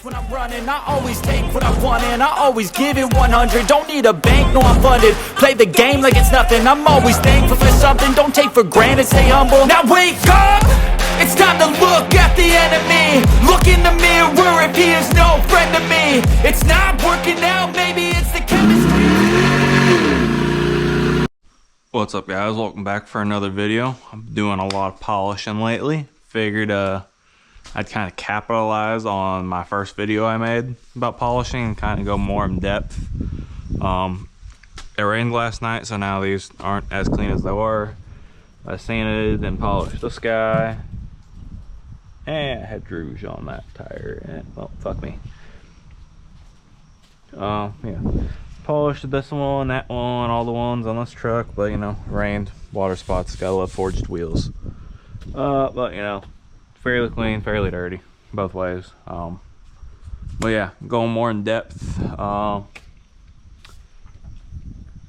When I'm running, I always take what I want and I always give it 100. Don't need a bank, no I'm funded. Play the game like it's nothing. I'm always thankful for something. Don't take for granted, stay humble. Now wake up! It's time to look at the enemy. Look in the mirror if he is no friend to me. It's not working out, maybe it's the chemistry. What's up guys, welcome back for another video. I'm doing a lot of polishing lately. Figured I'd kind of capitalize on my first video I made about polishing and kind of go more in depth. It rained last night, so now these aren't as clean as they were. I sanded and polished this guy. And I had rouge on that tire. And, well, fuck me. Yeah. Polished this one, that one, all the ones on this truck, but you know, rained, water spots, gotta love forged wheels. But you know, fairly clean, fairly dirty, both ways. But yeah, going more in depth.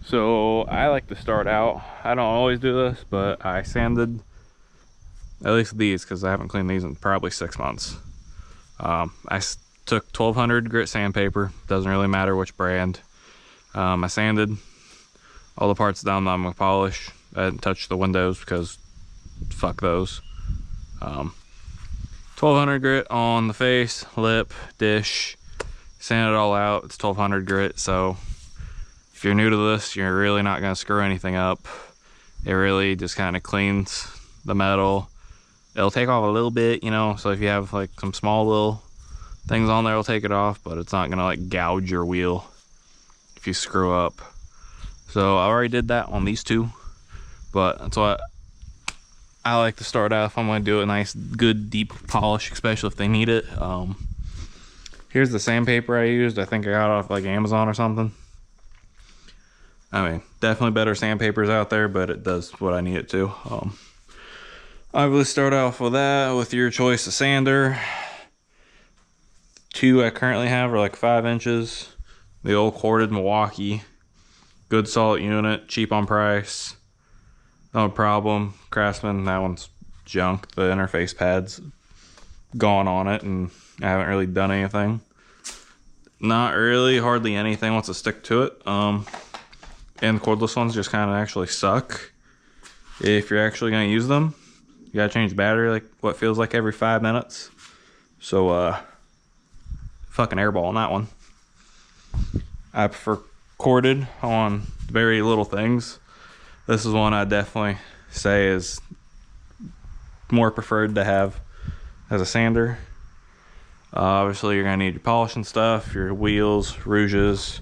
So I like to start out, I don't always do this, but I sanded at least these because I haven't cleaned these in probably 6 months. I took 1200 grit sandpaper, doesn't really matter which brand. I sanded all the parts down that I'm gonna polish. I didn't touch the windows because fuck those. 1200 grit on the face, lip, dish, sand it all out. It's 1200 grit, so if you're new to this, you're really not gonna screw anything up. It really just kind of cleans the metal. It'll take off a little bit, you know, so if you have like some small little things on there, it'll take it off, but it's not gonna like gouge your wheel if you screw up. So I already did that on these two, but that's what I like to start out if I'm going to do a nice good deep polish, especially if they need it. Here's the sandpaper I used. I think I got it off like Amazon or something. I mean, definitely better sandpapers out there, but it does what I need it to. I will start off with that with your choice of sander. Two I currently have are like 5 inches. The old corded Milwaukee, good solid unit, cheap on price, no problem. Craftsman, that one's junk. The interface pad's gone on it and I haven't really done anything. Not really, hardly anything wants to stick to it. And the cordless ones just kind of actually suck. If you're actually going to use them, you got to change the battery like what feels like every 5 minutes. So, fucking airball on that one. I prefer corded on very little things. This is one I definitely say is more preferred to have as a sander. Obviously you're gonna need your polishing stuff, your wheels, rouges,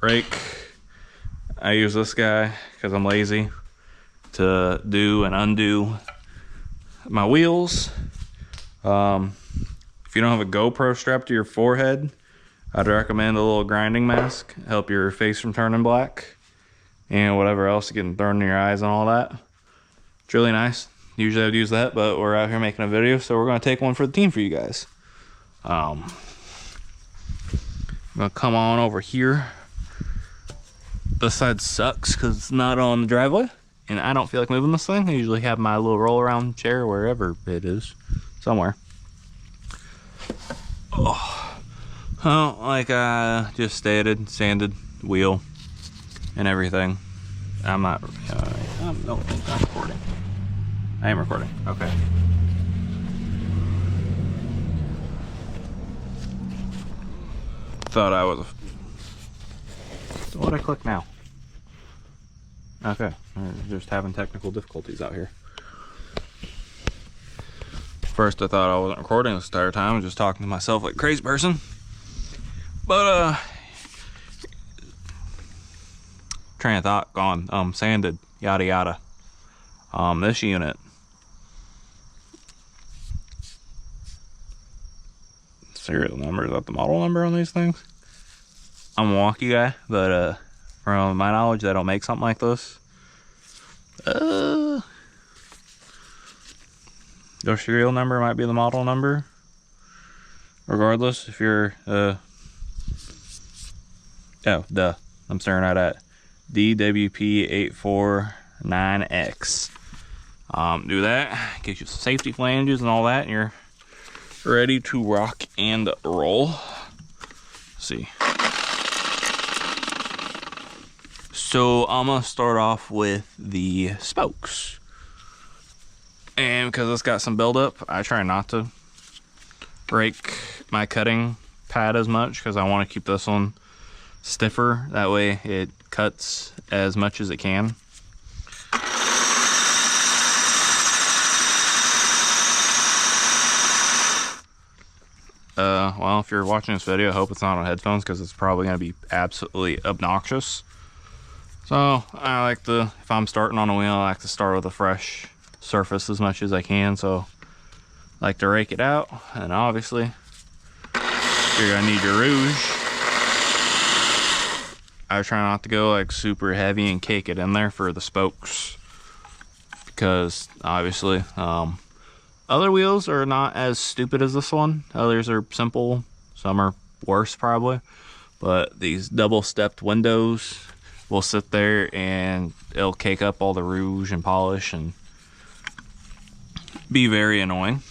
rake. I use this guy because I'm lazy to do and undo my wheels. If you don't have a GoPro strapped to your forehead, I'd recommend a little grinding mask, help your face from turning black and whatever else getting thrown in your eyes and all that. It's really nice. Usually I'd use that, but we're out here making a video, so we're gonna take one for the team for you guys. I'm gonna come on over here. This side sucks because it's not on the driveway and I don't feel like moving this thing. I usually have my little roll around chair wherever it is, somewhere. Oh. Well, like I just stated, sanded, wheel, and everything. I'm not, I don't think I'm recording. I am recording, okay. Thought I was, so what'd I click now? Okay, just having technical difficulties out here. First I thought I wasn't recording this entire time, I was just talking to myself like a crazy person. But train of thought gone. Sanded, yada yada. This unit, serial number, is that the model number on these things? I'm a Milwaukee guy, but from my knowledge they don't make something like this. Their serial number might be the model number. Regardless, if you're oh, duh. I'm staring at DWP849X. Do that, get you some safety flanges and all that, and you're ready to rock and roll. Let's see. So I'm gonna start off with the spokes. And because it's got some buildup, I try not to break my cutting pad as much because I want to keep this one stiffer. That way it cuts as much as it can. Well, if you're watching this video, I hope it's not on headphones because it's probably going to be absolutely obnoxious. So I like to, if I'm starting on a wheel, I like to start with a fresh surface as much as I can. So I like to rake it out, and obviously you're going to need your rouge. I try not to go like super heavy and cake it in there for the spokes because obviously other wheels are not as stupid as this one. Others are simple. Some are worse probably. But these double stepped windows will sit there and it'll cake up all the rouge and polish and be very annoying.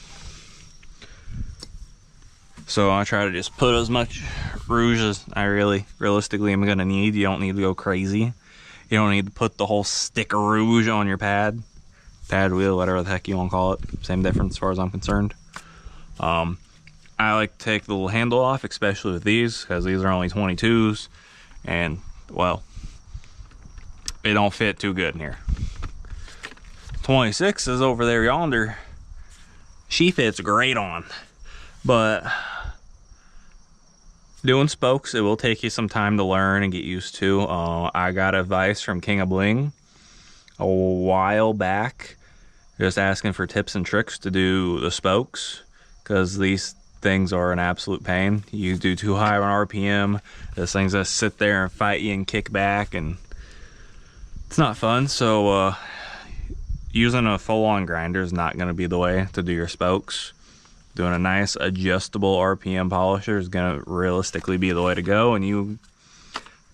So I try to just put as much rouge as I realistically am gonna need. You don't need to go crazy. You don't need to put the whole stick of rouge on your pad wheel, whatever the heck you want to call it. Same difference as far as I'm concerned. I like to take the little handle off, especially with these, because these are only 22s, and well, they don't fit too good in here. 26s over there yonder, she fits great on, but doing spokes, it will take you some time to learn and get used to. I got advice from King of Bling a while back, just asking for tips and tricks to do the spokes, because these things are an absolute pain. You do too high on RPM, this thing's gonna sit there and fight you and kick back, and it's not fun. So using a full-on grinder is not gonna be the way to do your spokes. Doing a nice adjustable RPM polisher is gonna realistically be the way to go, and you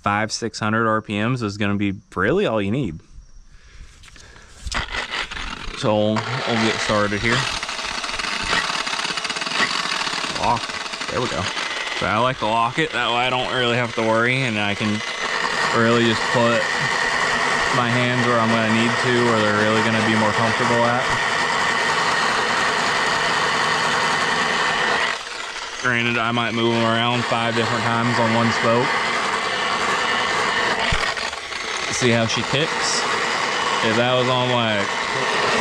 500-600 RPMs is gonna be really all you need. So we'll get started here. Lock, there we go. So I like to lock it, that way I don't really have to worry, and I can really just put my hands where I'm gonna need to, where they're really gonna be more comfortable at. Granted, I might move them around 5 different times on one spoke. See how she kicks? If that was on like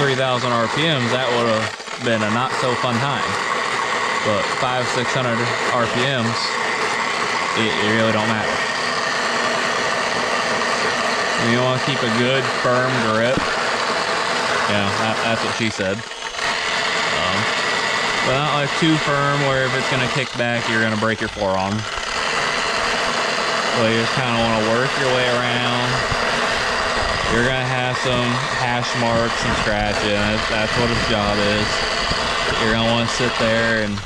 3,000 RPMs, that would have been a not so fun time. But 500-600 RPMs, it really don't matter. And you want to keep a good firm grip. Yeah, that's what she said. But not like too firm where if it's going to kick back, you're going to break your forearm. So you just kind of want to work your way around. You're going to have some hash marks and scratching. That's what his job is. You're going to want to sit there and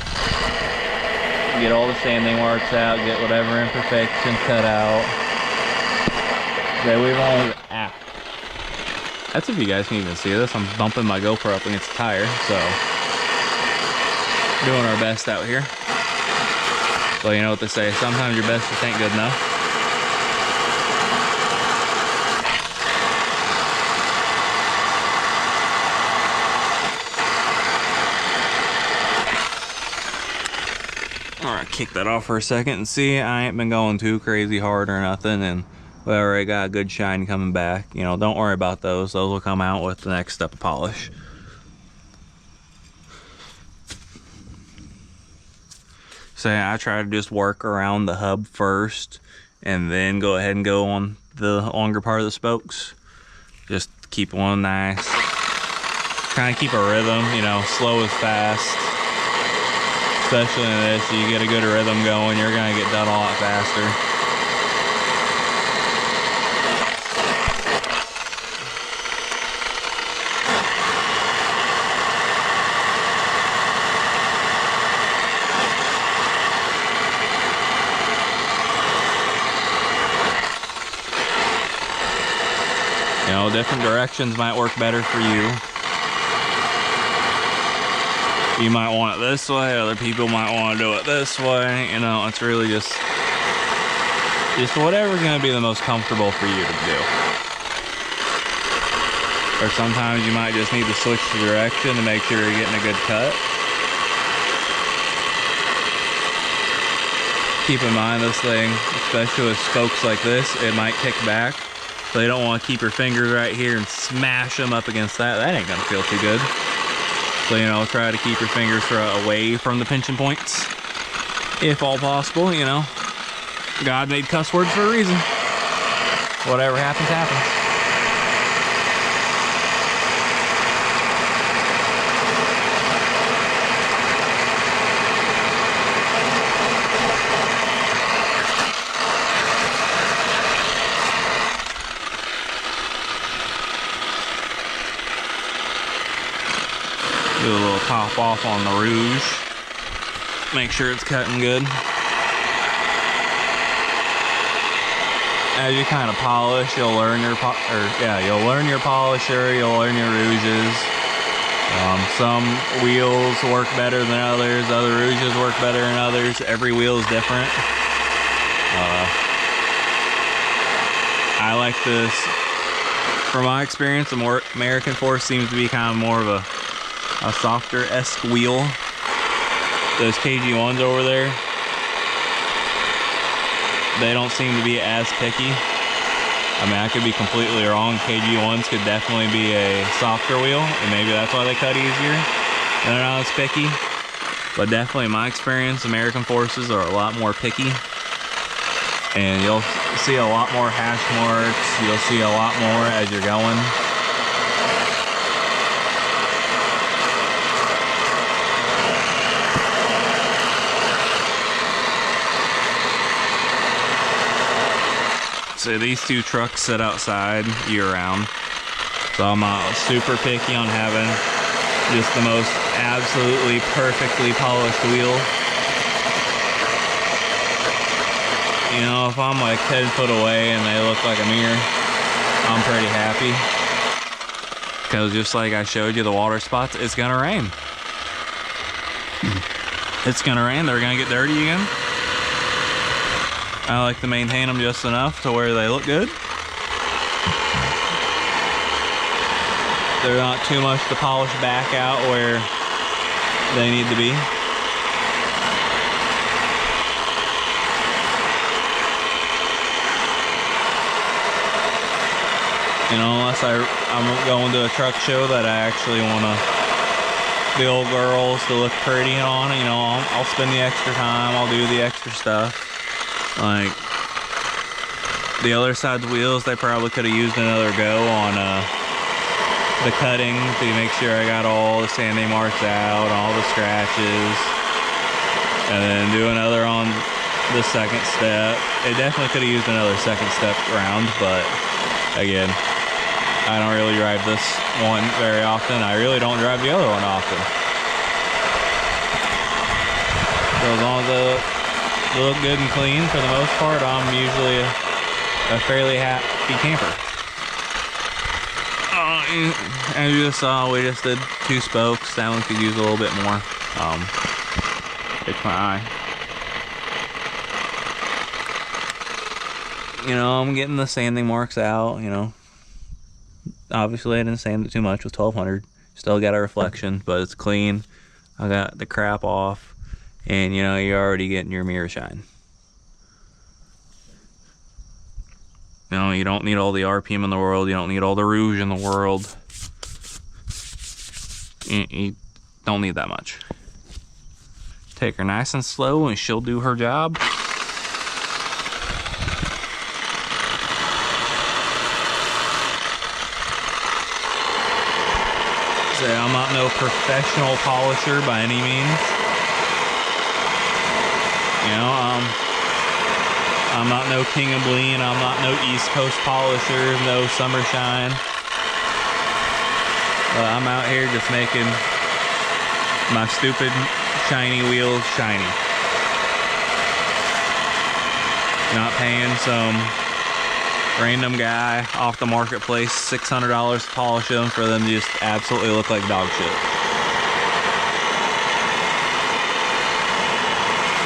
get all the sanding marks out, get whatever imperfections cut out. Okay, we've only... That's if you guys can even see this. I'm bumping my GoPro up against the tire, so... Doing our best out here. So you know what they say, sometimes your best just ain't good enough. Alright, kick that off for a second and see, I ain't been going too crazy hard or nothing, and we already got a good shine coming back. You know, don't worry about those. Those will come out with the next step of polish. So I try to just work around the hub first and then go ahead and go on the longer part of the spokes. Just keep one nice. Kind of keep a rhythm, you know, slow is fast. Especially in this, you get a good rhythm going, you're gonna get done a lot faster. You know, different directions might work better for you. You might want it this way, other people might want to do it this way. You know, it's really just whatever's going to be the most comfortable for you to do. Or sometimes you might just need to switch the direction to make sure you're getting a good cut. Keep in mind this thing, especially with spokes like this, it might kick back. So you don't want to keep your fingers right here and smash them up against that. That ain't going to feel too good. So, you know, try to keep your fingers away from the pinching points, if all possible. You know, God made cuss words for a reason. Whatever happens, happens. Do a little top off on the rouge. Make sure it's cutting good. As you kind of polish, you'll learn your you'll learn your polisher, you'll learn your rouges. Some wheels work better than others, other rouges work better than others. Every wheel is different. I like this. From my experience, the more American Force seems to be kind of more of a softer-esque wheel. Those KG1s over there, they don't seem to be as picky. I mean, I could be completely wrong. KG1s could definitely be a softer wheel, and maybe that's why they cut easier. They're not as picky. But definitely in my experience, American Forces are a lot more picky. And you'll see a lot more hash marks. You'll see a lot more as you're going. So these two trucks sit outside year-round. So I'm not super picky on having just the most absolutely perfectly polished wheel. You know, if I'm like 10 foot away and they look like a mirror, I'm pretty happy. Because just like I showed you the water spots, it's gonna rain. It's gonna rain, they're gonna get dirty again. I like to maintain them just enough to where they look good. They're not too much to polish back out where they need to be. You know, unless I'm going to a truck show that I actually want the old girls to look pretty on, you know, I'll spend the extra time, I'll do the extra stuff. Like, the other side's wheels, they probably could have used another go on the cutting to make sure I got all the sanding marks out, all the scratches. And then do another on the second step. It definitely could have used another second step round, but again, I don't really drive this one very often. I really don't drive the other one often. So as long as they look good and clean, for the most part, I'm usually a fairly happy camper. As you just saw, we just did 2 spokes. That one could use a little bit more. It's my eye. You know, I'm getting the sanding marks out, you know. Obviously, I didn't sand it too much with 1200. Still got a reflection, but it's clean. I got the crap off. And, you know, you're already getting your mirror shine. You know, you don't need all the RPM in the world. You don't need all the rouge in the world. You don't need that much. Take her nice and slow and she'll do her job. So I'm not no professional polisher by any means. You know, I'm not no King of Bleen, I'm not no East Coast polisher, no Summer Shine. I'm out here just making my stupid shiny wheels shiny. Not paying some random guy off the marketplace $600 to polish them for them to just absolutely look like dog shit.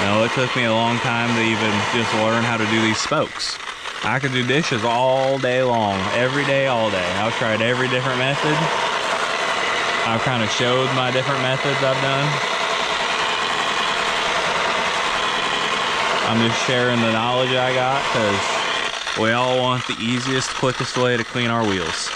know, it took me a long time to even just learn how to do these spokes. I could do dishes all day long, every day, all day. I've tried every different method. I've kind of showed my different methods I've done. I'm just sharing the knowledge I got because we all want the easiest, quickest way to clean our wheels.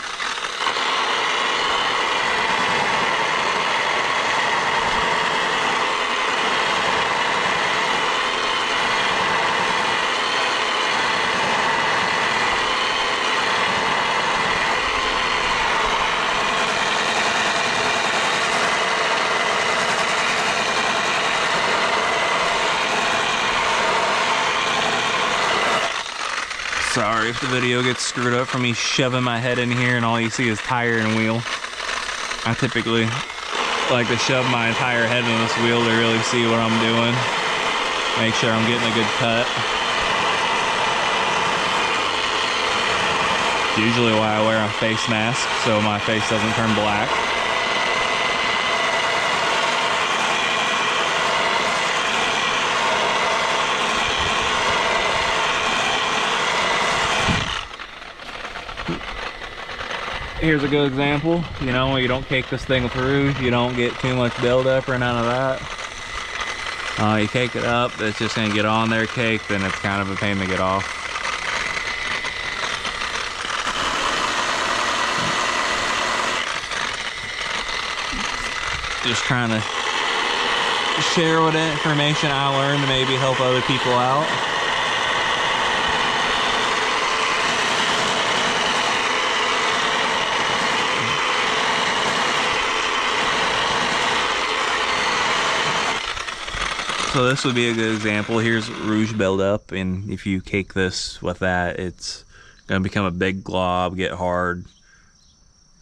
Sorry if the video gets screwed up from me shoving my head in here and all you see is tire and wheel. I typically like to shove my entire head in this wheel to really see what I'm doing. Make sure I'm getting a good cut. It's usually why I wear a face mask so my face doesn't turn black. Here's a good example, you know, you don't cake this thing with rouge, you don't get too much buildup or none of that. You cake it up, it's just gonna get on there caked, then it's kind of a pain to get off. Just trying to share what information I learned to maybe help other people out. So this would be a good example. Here's rouge buildup, and if you cake this with that, it's gonna become a big glob, get hard.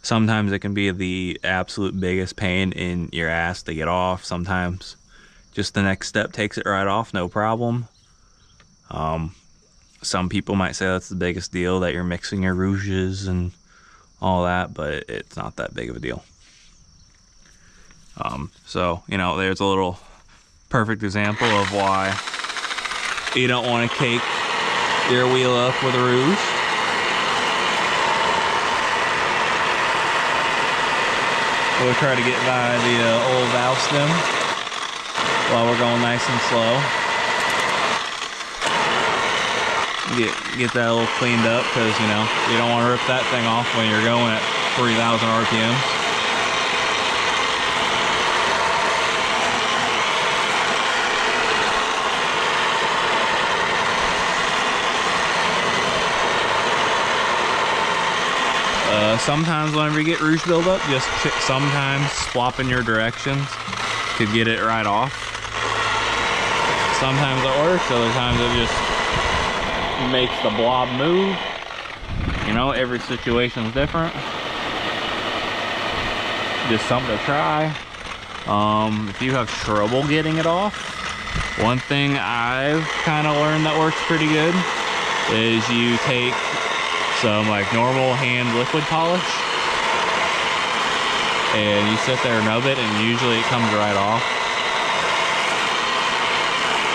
Sometimes it can be the absolute biggest pain in your ass to get off. Sometimes just the next step takes it right off, no problem. Some people might say that's the biggest deal, that you're mixing your rouges and all that, but it's not that big of a deal. So, you know, there's a little perfect example of why you don't want to cake your wheel up with a rouge. We'll try to get by the old valve stem while we're going nice and slow. Get that a little cleaned up because, you know, you don't want to rip that thing off when you're going at 3,000 RPMs. Sometimes whenever you get rouge buildup, just sometimes swapping your directions could get it right off. Sometimes it works, other times it just makes the blob move. You know, every situation is different. Just something to try. If you have trouble getting it off, one thing I've kind of learned that works pretty good is you take some like normal hand liquid polish and you sit there and rub it, and usually it comes right off.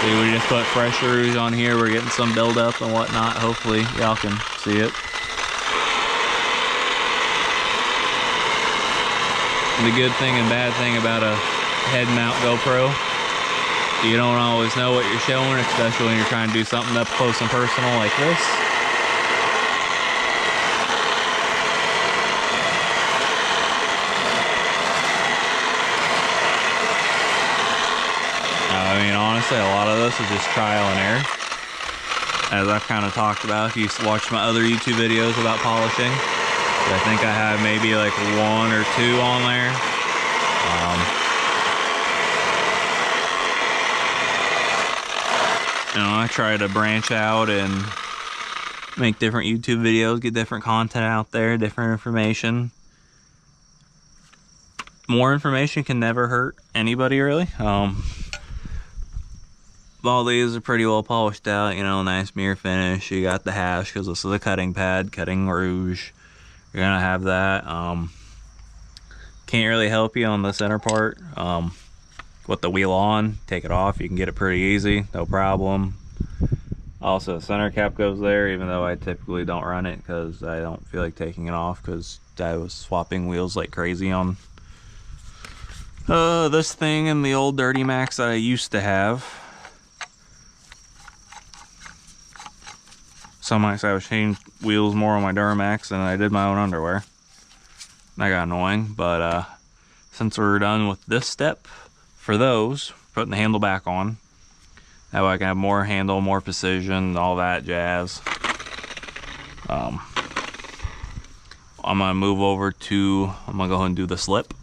See, we just put fresh rouge on here. We're getting some buildup and whatnot. Hopefully y'all can see it. The good thing and bad thing about a head mount GoPro, you don't always know what you're showing, especially when you're trying to do something up close and personal like this. I mean, honestly, a lot of this is just trial and error. As I've kind of talked about, if you watch my other YouTube videos about polishing, I think I have maybe like 1 or 2 on there. You know, I try to branch out and make different YouTube videos, get different content out there, different information. More information can never hurt anybody, really. All these are pretty well polished out, you know, nice mirror finish. You got the hash because this is a cutting pad, cutting rouge. You're gonna have that. Can't really help you on the center part. with the wheel on. Take it off, you can get it pretty easy, no problem. Also, the center cap goes there, even though I typically don't run it because I don't feel like taking it off, because I was swapping wheels like crazy on this thing and the old Dirty Max that I used to have. Some might say I was changing wheels more on my Duramax than I did my own underwear. That got annoying, but since we're done with this step for those, putting the handle back on, that way I can have more handle, more precision, all that jazz. I'm gonna move over to, I'm gonna go ahead and do the slip.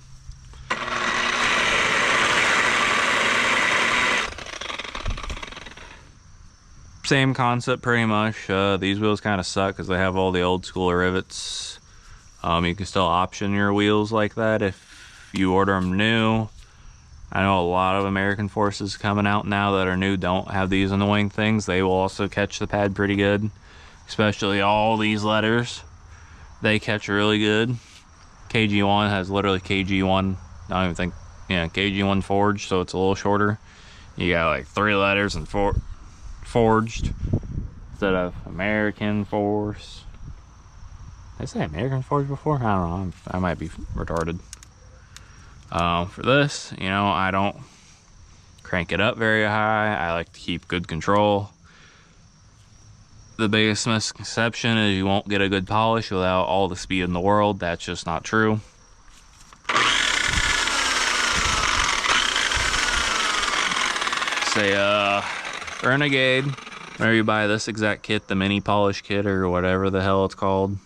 Same concept pretty much. These wheels kind of suck because they have all the old school rivets. You can still option your wheels like that if you order them new. I know a lot of American Forces coming out now that are new don't have these annoying things. They will also catch the pad pretty good, especially all these letters. They catch really good. KG1 has literally KG1. I don't even think, yeah, KG1 forged, so it's a little shorter. You got like 3 letters and forged instead of American Force. Did I say American Forge before? I don't know. I might be retarded. For this, you know, I don't crank it up very high. I like to keep good control. The biggest misconception is you won't get a good polish without all the speed in the world. That's just not true. Say, Renegade, whenever you buy this exact kit, the mini polish kit or whatever the hell it's called,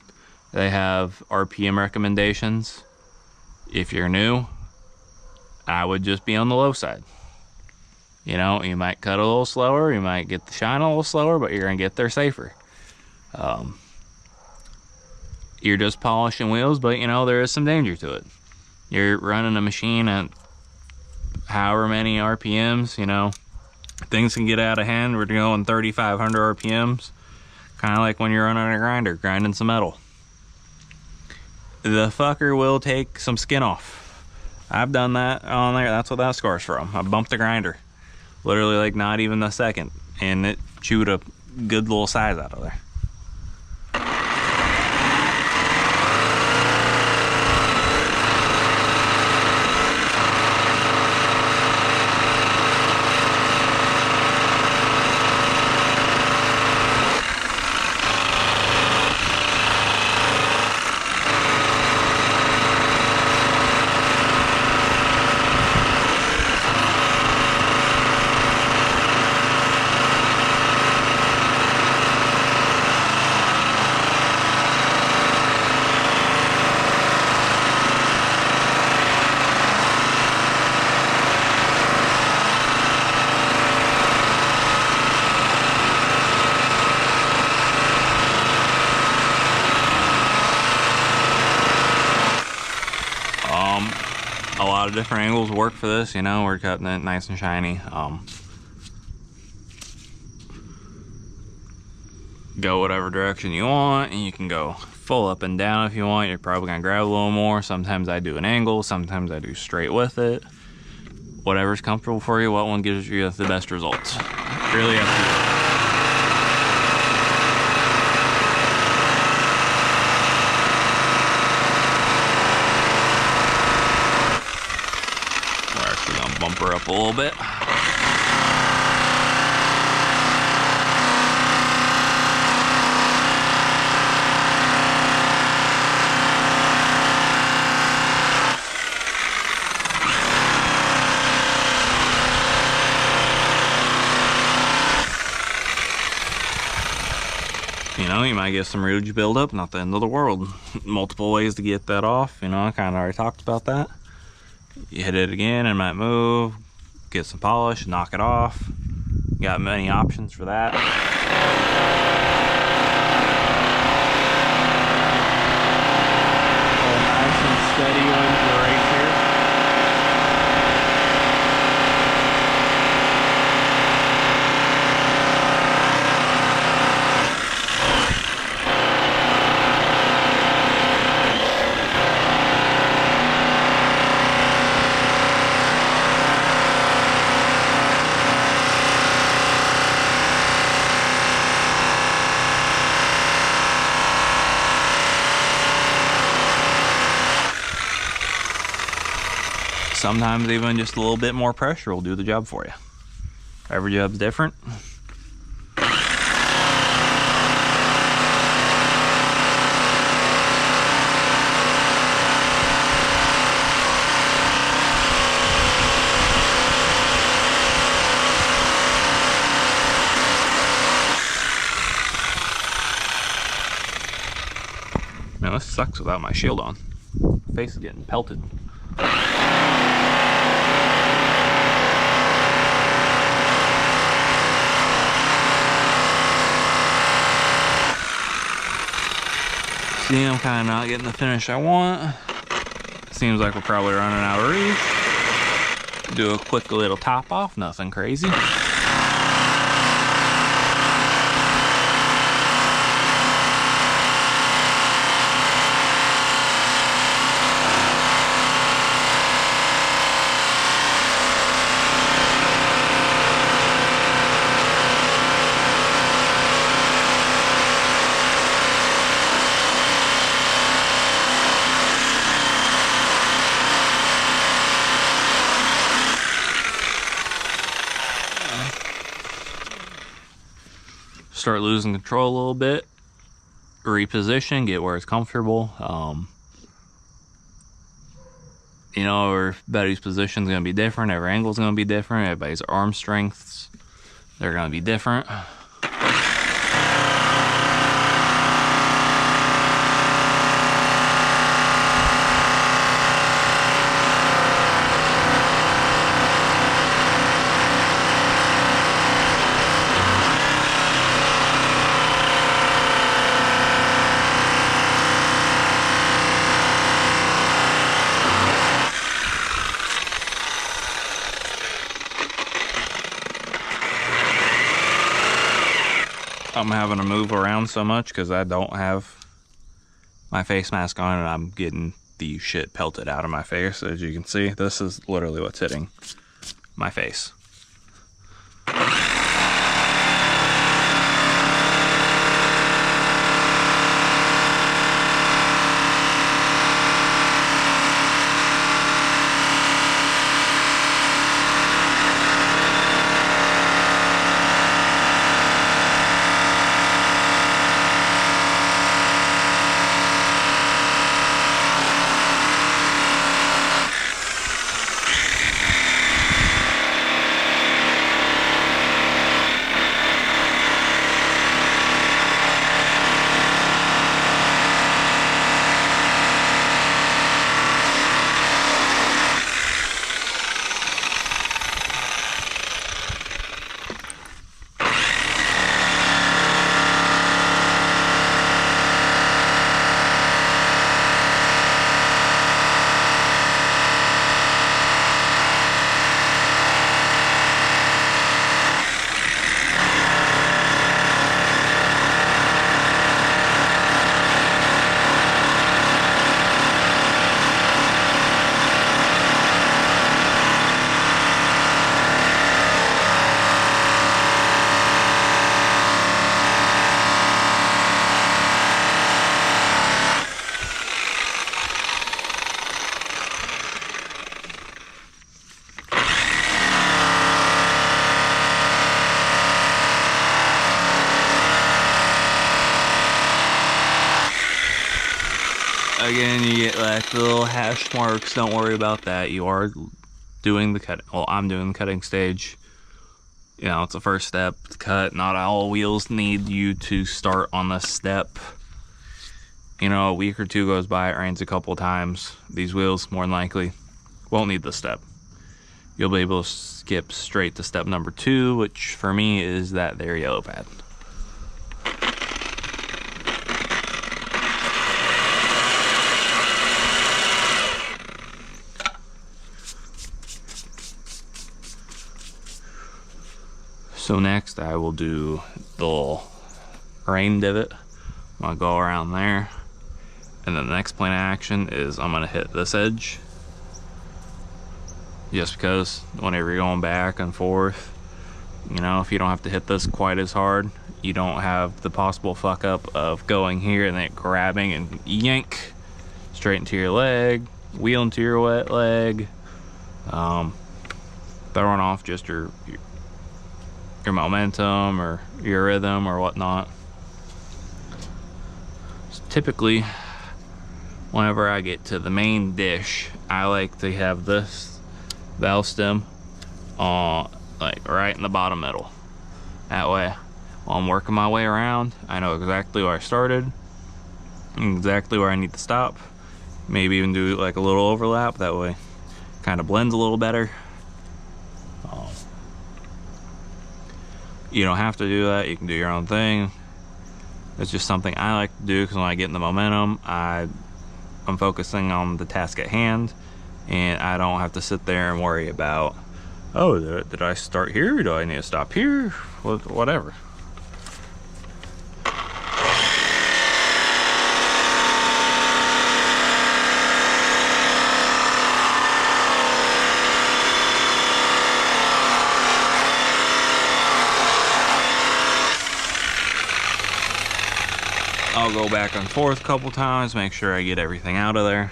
they have RPM recommendations. If you're new, I would just be on the low side. You know, you might cut a little slower, you might get the shine a little slower, but you're gonna get there safer. You're just polishing wheels, but you know, there is some danger to it. You're running a machine at however many RPMs, you know, things can get out of hand. We're going 3,500 RPMs, kind of like when you're running a grinder, grinding some metal. The fucker will take some skin off. I've done that on there. That's what that scar's from. I bumped the grinder. Literally like not even a second. And it chewed a good little size out of there. A lot of different angles work for this, you know, we're cutting it nice and shiny. Go whatever direction you want, and you can go full up and down if you want. You're probably gonna grab a little more. Sometimes I do an angle, sometimes I do straight with it. Whatever's comfortable for you, what one gives you the best results. Really up to you. Bump her up a little bit. You know, you might get some rouge buildup, not the end of the world. Multiple ways to get that off, you know, I kind of already talked about that. You hit it again, it might move, get some polish, knock it off. You got many options for that. All nice and steady into the race here. Sometimes even just a little bit more pressure will do the job for you. Every job's different. Man, this sucks without my shield on. My face is getting pelted. See, I'm kind of not getting the finish I want. Seems like we're probably running out of reef. Do a quick little top off, nothing crazy. Start losing control a little bit, reposition, get where it's comfortable. You know, everybody's position is going to be different, every angle is going to be different, everybody's arm strengths, they're going to be different. I'm having to move around so much because I don't have my face mask on and I'm getting the shit pelted out of my face. As you can see, this is literally what's hitting my face. Again, you get like the little hash marks. Don't worry about that. You are doing the cut. Well, I'm doing the cutting stage. You know, it's the first step to cut. Not all wheels need you to start on this step. You know, a week or two goes by, it rains a couple times. These wheels, more than likely, won't need this step. You'll be able to skip straight to step number 2, which for me is that there yellow pad. So next I will do the little rain divot. I'm gonna go around there. And then the next plan of action is I'm gonna hit this edge. Just because whenever you're going back and forth, you know, if you don't have to hit this quite as hard, you don't have the possible fuck up of going here and then grabbing and yank straight into your leg, wheel into your wet leg, throwing off just your momentum or your rhythm or whatnot. So typically, whenever I get to the main dish, I like to have this valve stem like right in the bottom middle. That way, while I'm working my way around, I know exactly where I started, and exactly where I need to stop. Maybe even do like a little overlap, that way kind of blends a little better. You don't have to do that, you can do your own thing. It's just something I like to do because when I get in the momentum, I'm focusing on the task at hand, and I don't have to sit there and worry about, oh, did I start here? Do I need to stop here? Whatever. I'll go back and forth a couple times, make sure I get everything out of there.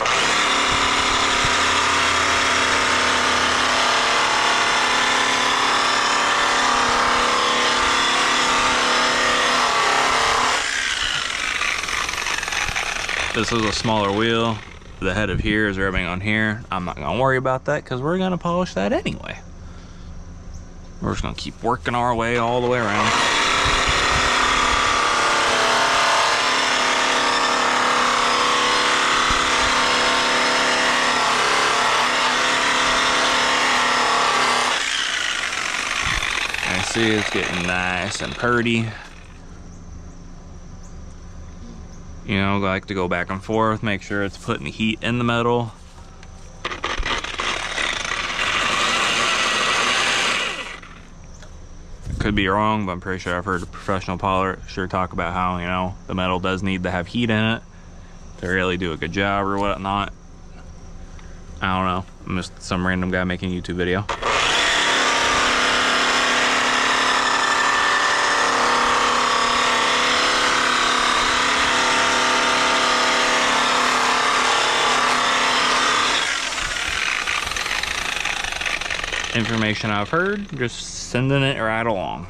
This is a smaller wheel. The head of here is rubbing on here. I'm not gonna worry about that because we're gonna polish that anyway. We're just gonna keep working our way all the way around. See, it's getting nice and purty. You know, I like to go back and forth, make sure it's putting heat in the metal. Could be wrong, but I'm pretty sure I've heard a professional polisher talk about how, you know, the metal does need to have heat in it to really do a good job or whatnot. I don't know. I'm just some random guy making a YouTube video. Information I've heard, just sending it right along.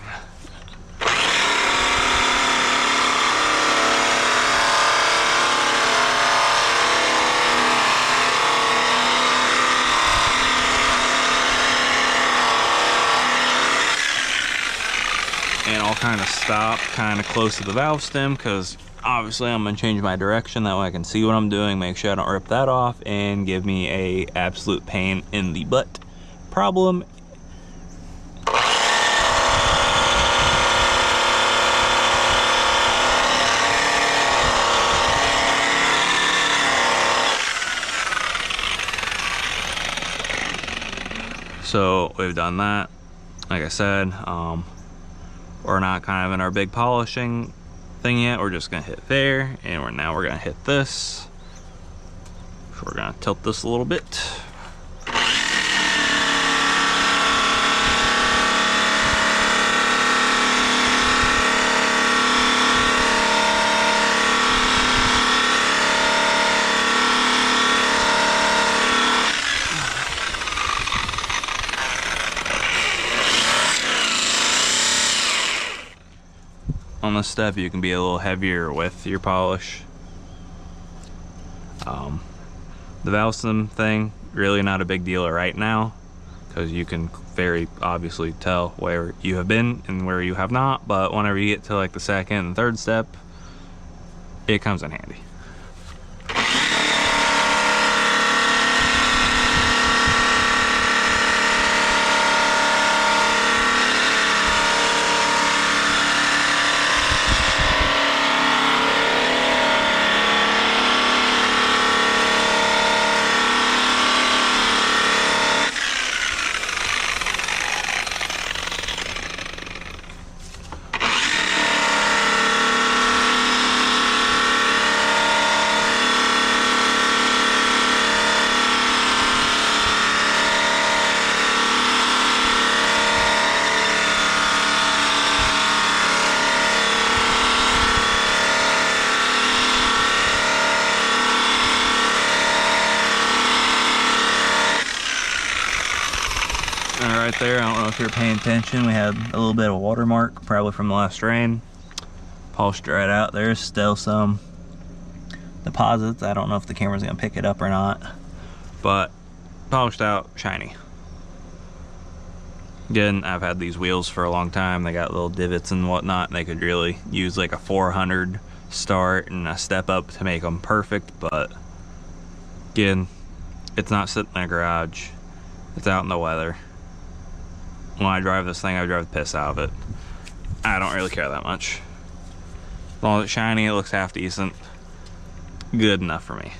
And I'll kind of stop kind of close to the valve stem because obviously I'm going to change my direction, that way I can see what I'm doing, make sure I don't rip that off and give me a absolute pain in the butt problem. So we've done that. Like I said, we're not kind of in our big polishing thing yet. We're just gonna hit there, and now we're gonna hit this. So we're gonna tilt this a little bit. On this step, you can be a little heavier with your polish. The valve stem thing, really not a big deal right now, because you can very obviously tell where you have been and where you have not, but whenever you get to like the second and third step, it comes in handy. right there, I don't know if you're paying attention, we had a little bit of watermark, probably from the last rain. Polished it right out. There's still some deposits. I don't know if the camera's gonna pick it up or not, but polished out, shiny. Again, I've had these wheels for a long time. They got little divots and whatnot, and they could really use like a 400 start and a step up to make them perfect, but again, it's not sitting in a garage. It's out in the weather. When I drive this thing, I drive the piss out of it. I don't really care that much. As long as it's shiny, it looks half decent. Good enough for me.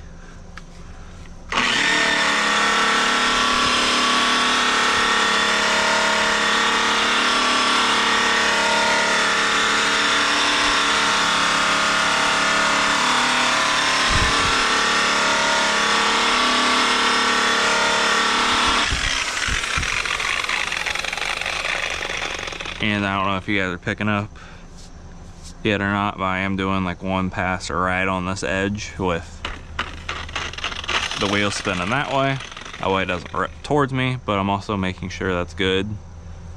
And I don't know if you guys are picking up yet or not, but I am doing like one pass right on this edge with the wheel spinning that way. That way it doesn't rip towards me, but I'm also making sure that's good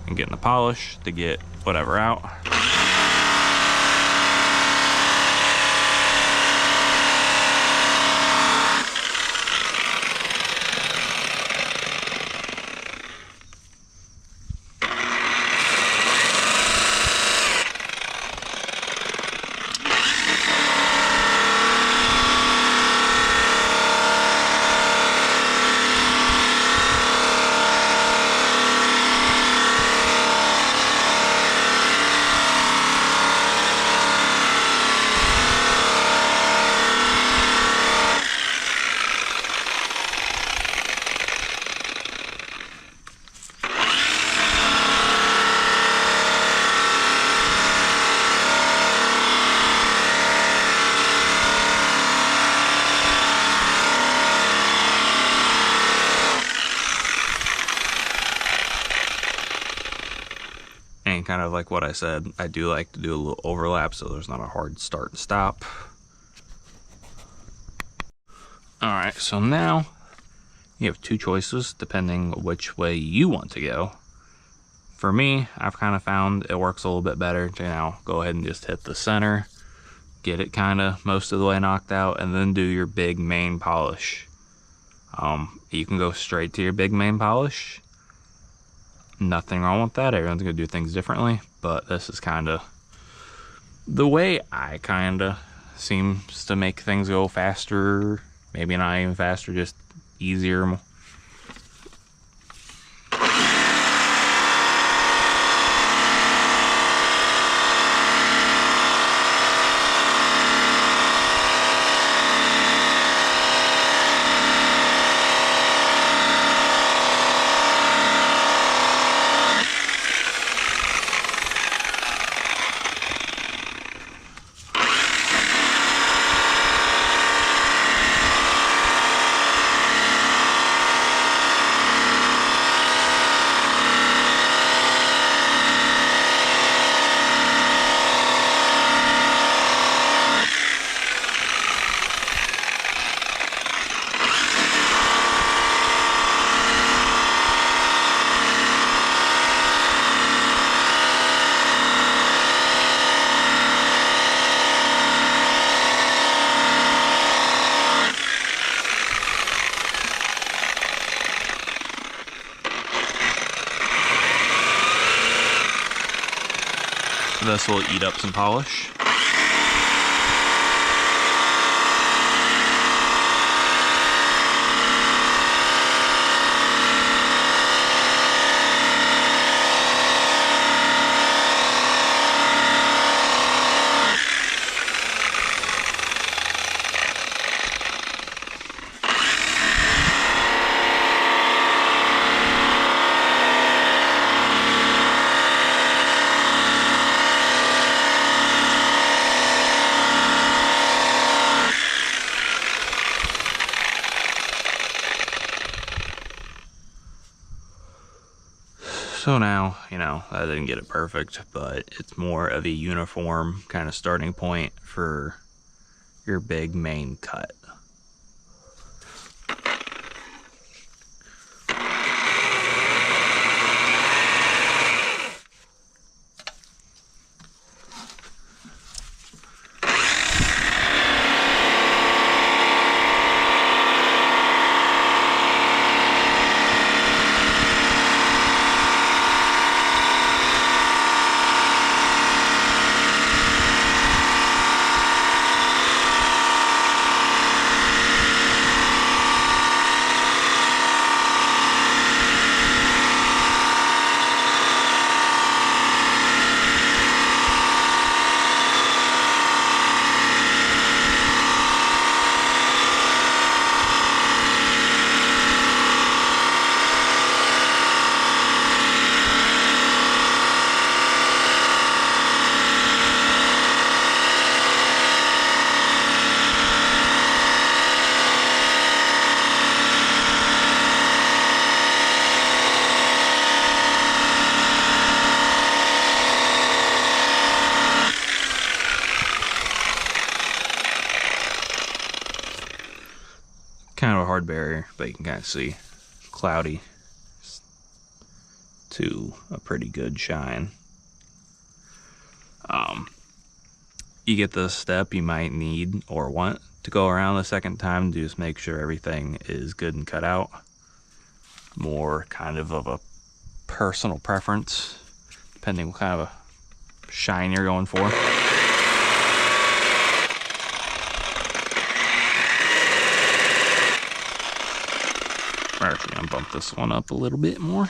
and getting the polish to get whatever out. And kind of like what I said, I do like to do a little overlap so there's not a hard start and stop. Alright, so now you have two choices depending which way you want to go. For me, I've kind of found it works a little bit better to now go ahead and just hit the center, get it kind of most of the way knocked out, and then do your big main polish. You can go straight to your big main polish. Nothing wrong with that. Everyone's gonna do things differently, but this is kind of the way I kind of seems to make things go faster. Maybe not even faster, just easier. This will eat up some polish. So now, you know, I didn't get it perfect, but it's more of a uniform kind of starting point for your big main cut. barrier, but you can kind of see cloudy to a pretty good shine. You get this step, you might need or want to go around the second time to just make sure everything is good and cut out. More kind of a personal preference, depending what kind of a shine you're going for. We're actually gonna bump this one up a little bit more.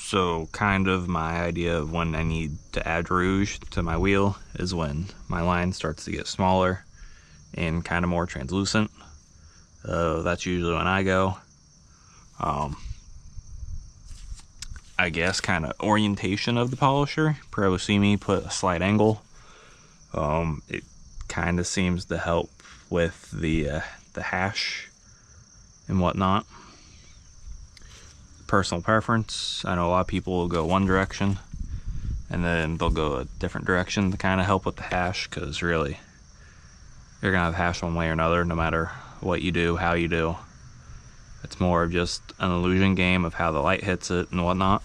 So kind of my idea of when I need to add rouge to my wheel is when my line starts to get smaller and kind of more translucent. That's usually when I go. I guess kind of orientation of the polisher. Probably see me put a slight angle. It kind of seems to help with the hash and whatnot. Personal preference. I know a lot of people will go one direction and then they'll go a different direction to kind of help with the hash, because really you're gonna have hash one way or another no matter what you do, how you do. It's more of just an illusion game of how the light hits it and whatnot.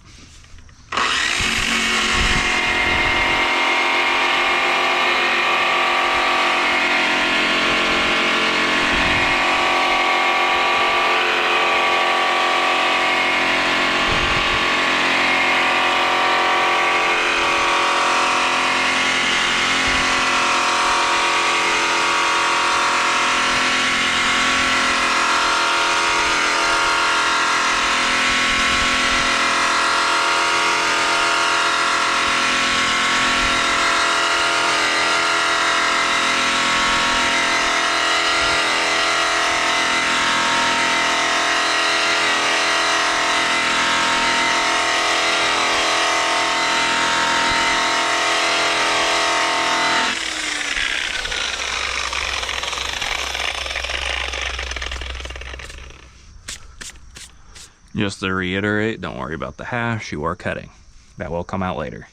Just to reiterate, don't worry about the hash, you are cutting. That will come out later.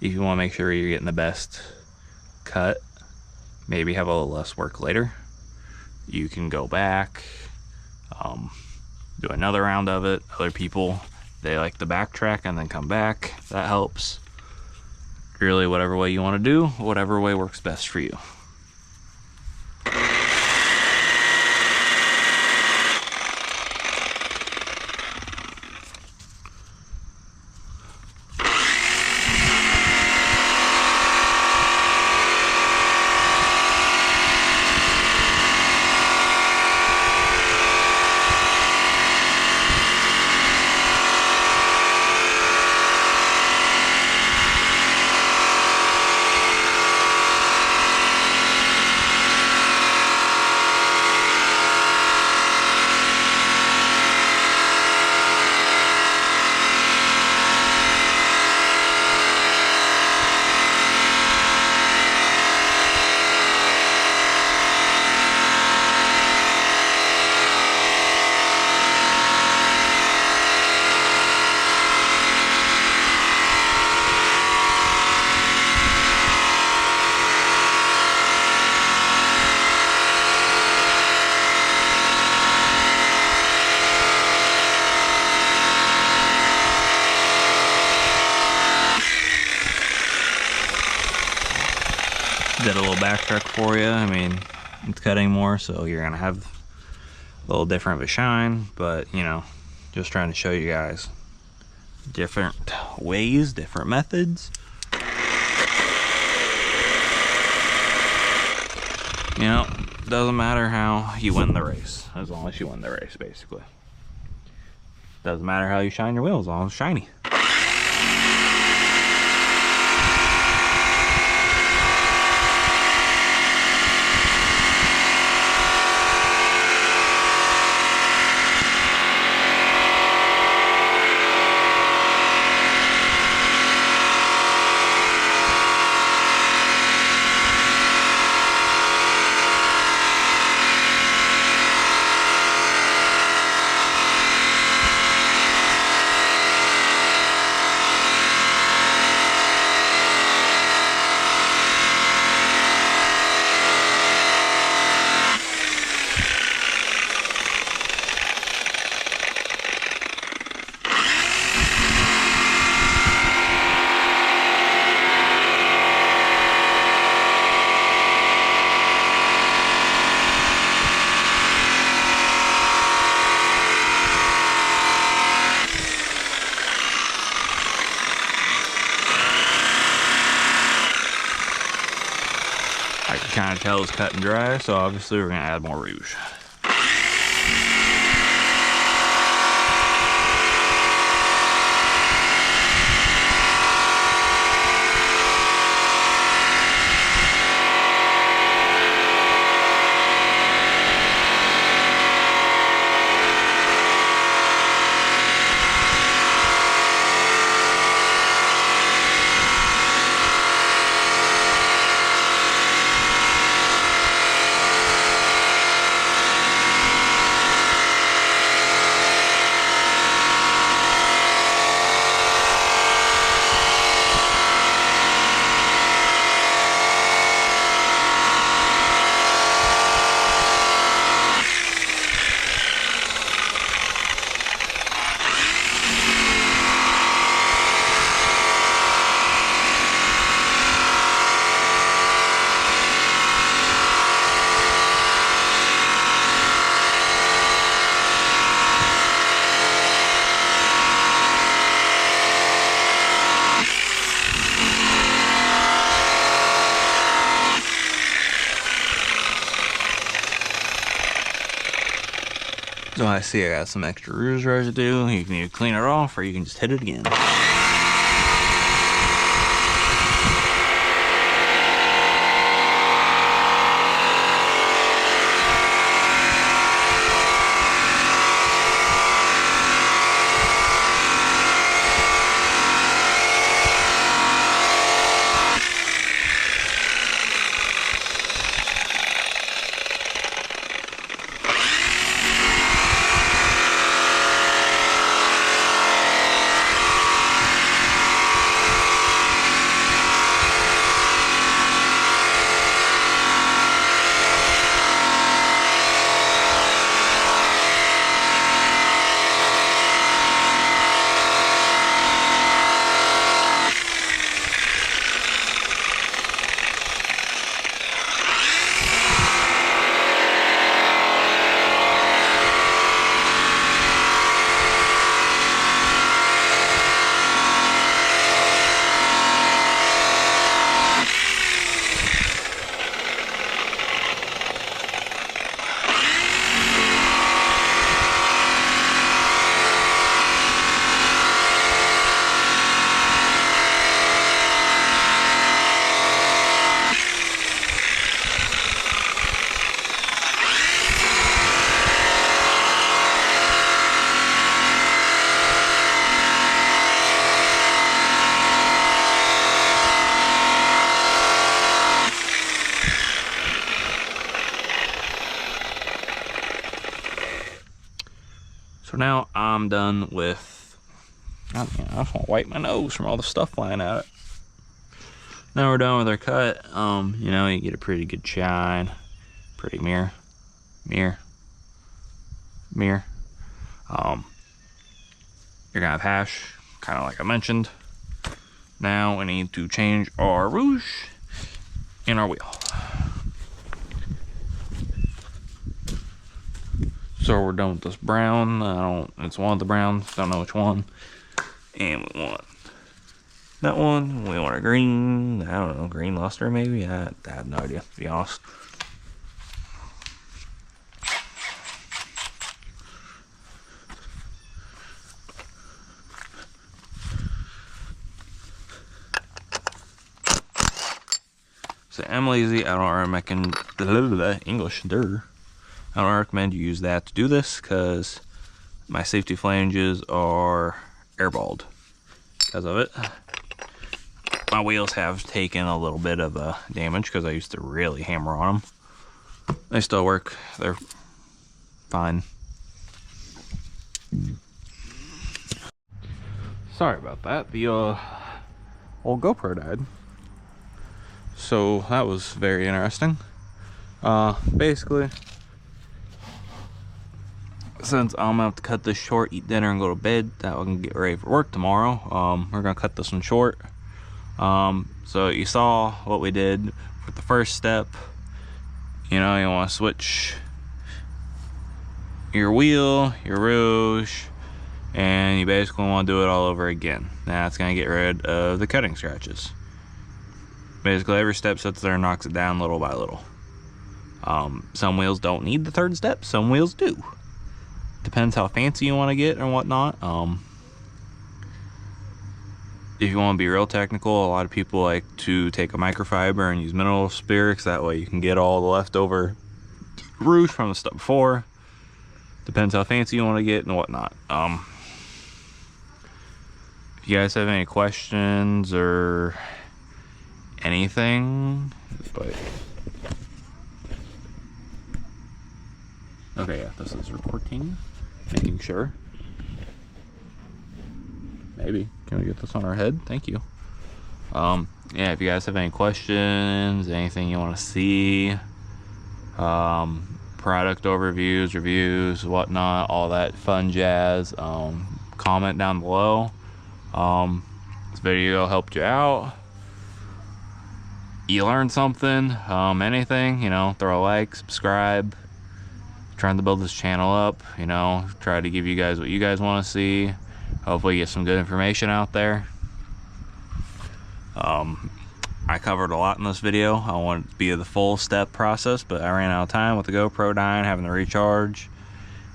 If you want to make sure you're getting the best cut, maybe have a little less work later, you can go back, do another round of it. Other people, they like to backtrack and then come back. That helps. Really, whatever way you want to do, whatever way works best for you. Did a little backtrack for you. I mean, it's cutting more, so you're gonna have a little different of a shine. But you know, just trying to show you guys different ways, different methods. You know, doesn't matter how you win the race, as long as you win the race, basically. Doesn't matter how you shine your wheels, as long as it's shiny. I can kind of tell it's cut and dry, so obviously we're gonna add more rouge. So I see I got some extra rouge residue. You can either clean it off or you can just hit it again. So now I'm done with, I just want to wipe my nose from all the stuff flying at it. Now we're done with our cut. You know, you get a pretty good shine, pretty mirror. You're gonna have hash, kind of like I mentioned. Now we need to change our rouge in our wheel. So we're done with this brown. It's one of the browns, don't know which one. And we want that one. We want a green, I don't know, green luster maybe? I have no idea, to be honest. So I'm lazy. I don't recommend English. I don't recommend you use that to do this because my safety flanges are airballed because of it. My wheels have taken a little bit of damage because I used to really hammer on them. They still work. They're fine. Sorry about that. The old GoPro died. So that was very interesting. Basically, since I'm gonna have to cut this short, eat dinner, and go to bed, that I can get ready for work tomorrow, we're gonna cut this one short. So you saw what we did with the first step. You know, you want to switch your wheel, your rouge, and you basically want to do it all over again. That's gonna get rid of the cutting scratches. Basically, every step sits there and knocks it down little by little. Some wheels don't need the third step, some wheels do. Depends how fancy you want to get and whatnot. If you want to be real technical, a lot of people like to take a microfiber and use mineral spirits. That way you can get all the leftover rouge from the step before. Depends how fancy you want to get and whatnot. If you guys have any questions or anything, but okay, yeah, this is recording, making sure. Maybe can we get this on our head? Thank you. Yeah, if you guys have any questions, anything you want to see, product overviews, reviews, whatnot, all that fun jazz, comment down below. This video helped you out, you learned something, anything, you know, throw a like, subscribe. Trying to build this channel up, you know, try to give you guys what you guys want to see. Hopefully get some good information out there. I covered a lot in this video. I wanted it to be the full step process, but I ran out of time with the GoPro dying, having to recharge.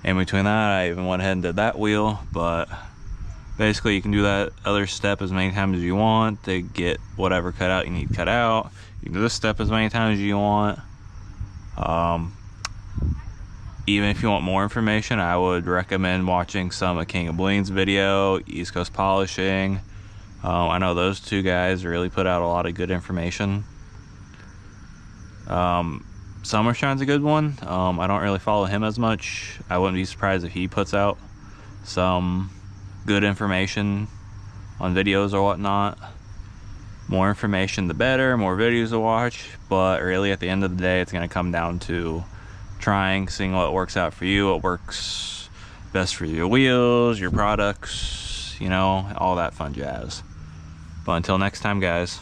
In between that, I even went ahead and did that wheel, but basically you can do that other step as many times as you want to get whatever cut out you need cut out. You can do this step as many times as you want. Even if you want more information, I would recommend watching some of King of Bling's video, East Coast Polishing. I know those two guys really put out a lot of good information. Summershine's a good one. I don't really follow him as much. I wouldn't be surprised if he puts out some good information on videos or whatnot. More information the better, more videos to watch, but really at the end of the day it's going to come down to trying, seeing what works out for you, what works best for your wheels, your products, you know, all that fun jazz. But until next time, guys,